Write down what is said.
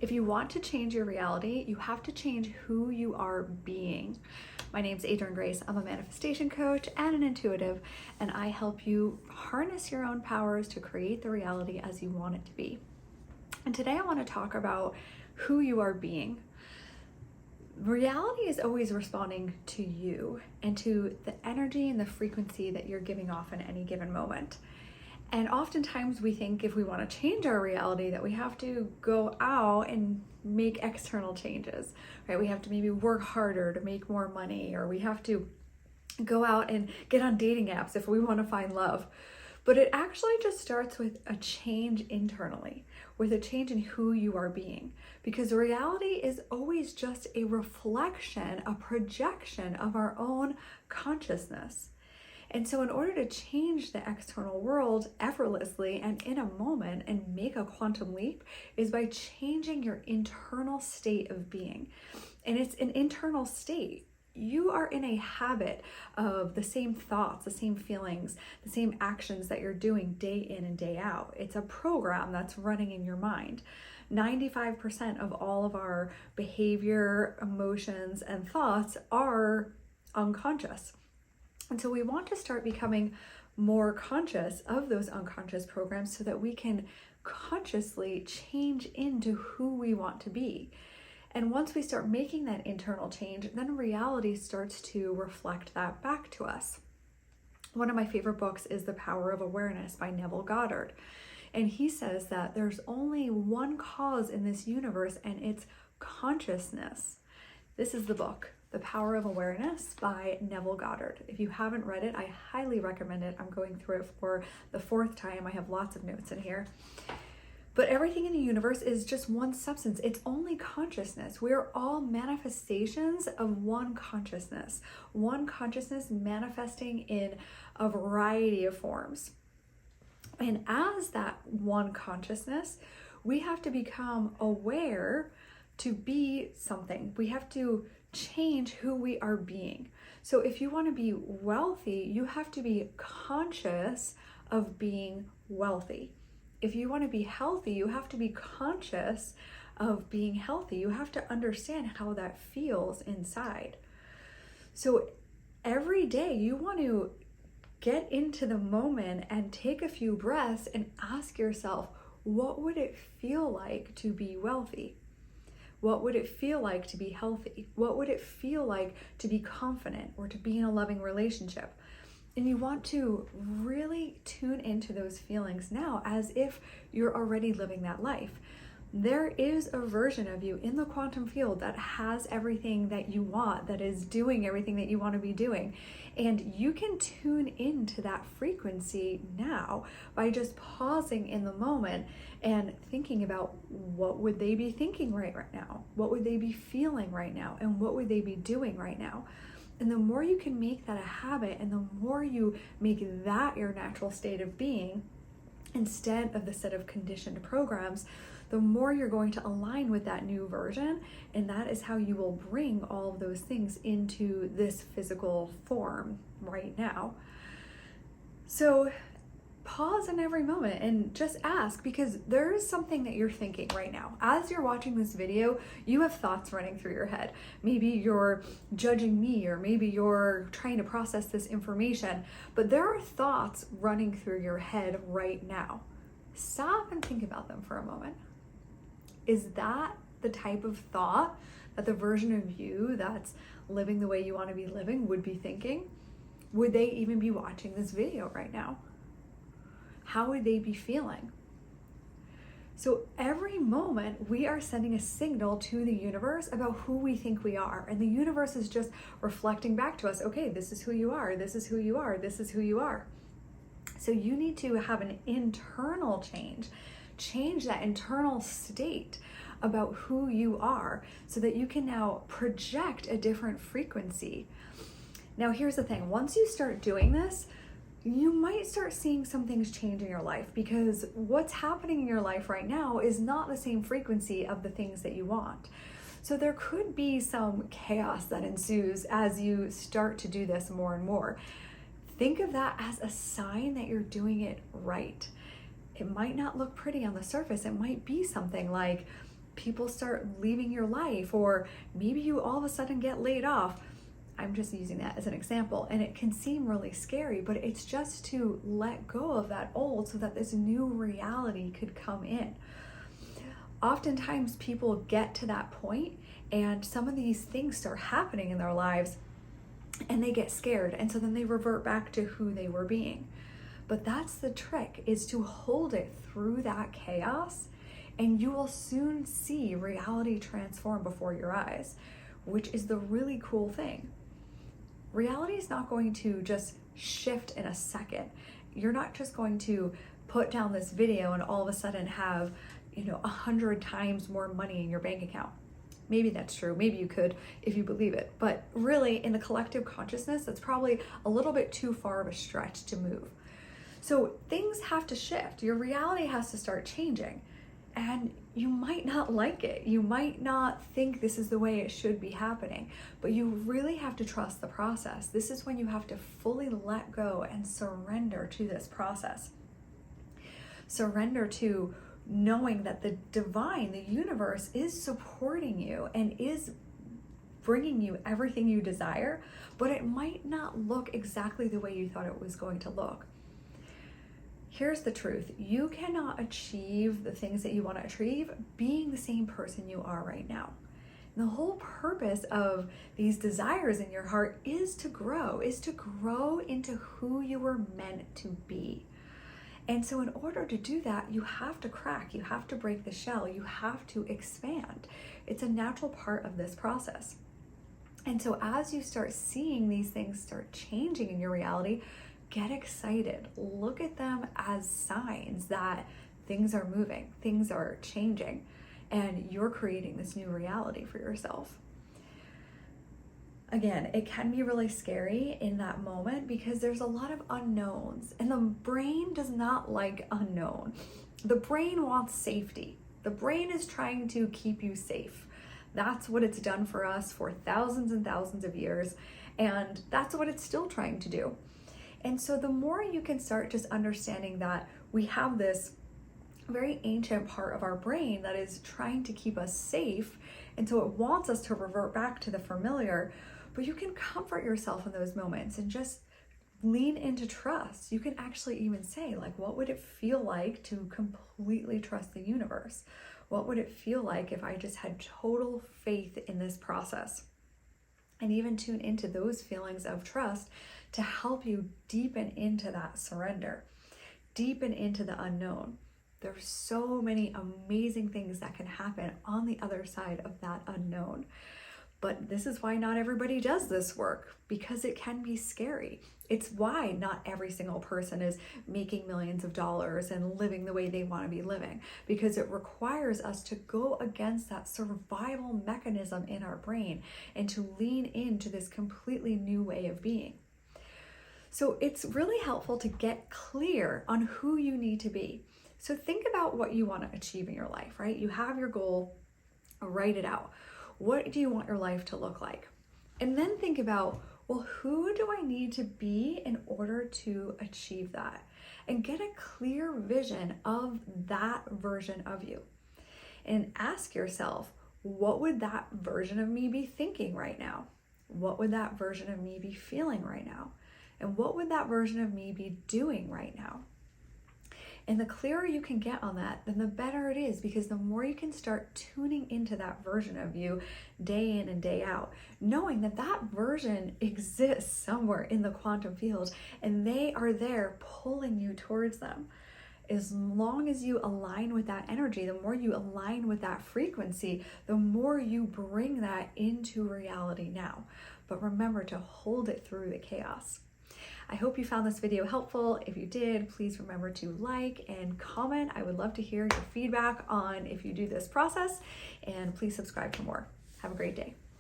If you want to change your reality, you have to change who you are being. My name's Adrienne Grace. I'm a manifestation coach and an intuitive, and I help you harness your own powers to create the reality as you want it to be. And today I want to talk about who you are being. Reality is always responding to you and to the energy and the frequency that you're giving off in any given moment. And oftentimes we think if we want to change our reality that we have to go out and make external changes, right? We have to maybe work harder to make more money, or we have to go out and get on dating apps if we want to find love. But it actually just starts with a change internally, with a change in who you are being. Because reality is always just a reflection, a projection of our own consciousness. And so in order to change the external world effortlessly and in a moment and make a quantum leap is by changing your internal state of being. And it's an internal state. You are in a habit of the same thoughts, the same feelings, the same actions that you're doing day in and day out. It's a program that's running in your mind. 95% of all of our behavior, emotions, and thoughts are unconscious. And so we want to start becoming more conscious of those unconscious programs so that we can consciously change into who we want to be. And once we start making that internal change, then reality starts to reflect that back to us. One of my favorite books is The Power of Awareness by Neville Goddard. And he says that there's only one cause in this universe, and it's consciousness. This is the book, The Power of Awareness by Neville Goddard. If you haven't read it, I highly recommend it. I'm going through it for the fourth time. I have lots of notes in here. But everything in the universe is just one substance. It's only consciousness. We're all manifestations of one consciousness manifesting in a variety of forms. And as that one consciousness, we have to become aware to be something. We have to change who we are being. So if you want to be wealthy, you have to be conscious of being wealthy. If you want to be healthy, you have to be conscious of being healthy. You have to understand how that feels inside. So every day you want to get into the moment and take a few breaths and ask yourself, what would it feel like to be wealthy? What would it feel like to be healthy? What would it feel like to be confident or to be in a loving relationship? And you want to really tune into those feelings now as if you're already living that life. There is a version of you in the quantum field that has everything that you want, that is doing everything that you want to be doing. And you can tune into that frequency now by just pausing in the moment and thinking about what would they be thinking right now? What would they be feeling right now? And what would they be doing right now? And the more you can make that a habit and the more you make that your natural state of being instead of the set of conditioned programs, the more you're going to align with that new version, and that is how you will bring all of those things into this physical form right now. So pause in every moment and just ask, because there is something that you're thinking right now. As you're watching this video, you have thoughts running through your head. Maybe you're judging me, or maybe you're trying to process this information, but there are thoughts running through your head right now. Stop and think about them for a moment. Is that the type of thought that the version of you that's living the way you want to be living would be thinking? Would they even be watching this video right now? How would they be feeling? So every moment we are sending a signal to the universe about who we think we are. And the universe is just reflecting back to us, okay, this is who you are, this is who you are, this is who you are. So you need to have an internal change that internal state about who you are so that you can now project a different frequency. Now here's the thing, once you start doing this, you might start seeing some things change in your life, because what's happening in your life right now is not the same frequency of the things that you want. So there could be some chaos that ensues as you start to do this more and more. Think of that as a sign that you're doing it right. It might not look pretty on the surface. It might be something like people start leaving your life, or maybe you all of a sudden get laid off. I'm just using that as an example, and it can seem really scary, but it's just to let go of that old so that this new reality could come in. Oftentimes people get to that point and some of these things start happening in their lives and they get scared, and so then they revert back to who they were being. But that's the trick, is to hold it through that chaos, and you will soon see reality transform before your eyes, which is the really cool thing. Reality is not going to just shift in a second. You're not just going to put down this video and all of a sudden have, 100 times more money in your bank account. Maybe that's true. Maybe you could if you believe it. But really, in the collective consciousness, that's probably a little bit too far of a stretch to move. So things have to shift. Your reality has to start changing. And you might not like it. You might not think this is the way it should be happening, but you really have to trust the process. This is when you have to fully let go and surrender to this process. Surrender to knowing that the divine, the universe, is supporting you and is bringing you everything you desire, but it might not look exactly the way you thought it was going to look. Here's the truth. You cannot achieve the things that you want to achieve being the same person you are right now. And the whole purpose of these desires in your heart is to grow into who you were meant to be. And so in order to do that, you have to crack, you have to break the shell, you have to expand. It's a natural part of this process. And so as you start seeing these things start changing in your reality, get excited. Look at them as signs that things are moving, things are changing, and you're creating this new reality for yourself. Again, it can be really scary in that moment because there's a lot of unknowns, and the brain does not like unknown. The brain wants safety. The brain is trying to keep you safe. That's what it's done for us for thousands and thousands of years, and that's what it's still trying to do. And so the more you can start just understanding that we have this very ancient part of our brain that is trying to keep us safe, and so it wants us to revert back to the familiar, but you can comfort yourself in those moments and just lean into trust. You can actually even say, like, what would it feel like to completely trust the universe? What would it feel like if I just had total faith in this process? And even tune into those feelings of trust to help you deepen into that surrender, deepen into the unknown. There's so many amazing things that can happen on the other side of that unknown. But this is why not everybody does this work, because it can be scary. It's why not every single person is making millions of dollars and living the way they want to be living, because it requires us to go against that survival mechanism in our brain and to lean into this completely new way of being. So it's really helpful to get clear on who you need to be. So think about what you want to achieve in your life, right? You have your goal, write it out. What do you want your life to look like? And then think about, well, who do I need to be in order to achieve that? And get a clear vision of that version of you. And ask yourself, what would that version of me be thinking right now? What would that version of me be feeling right now? And what would that version of me be doing right now? And the clearer you can get on that, then the better it is, because the more you can start tuning into that version of you day in and day out, knowing that that version exists somewhere in the quantum field and they are there pulling you towards them. As long as you align with that energy, the more you align with that frequency, the more you bring that into reality now. But remember to hold it through the chaos. I hope you found this video helpful. If you did, please remember to like and comment. I would love to hear your feedback on if you do this process, and please subscribe for more. Have a great day.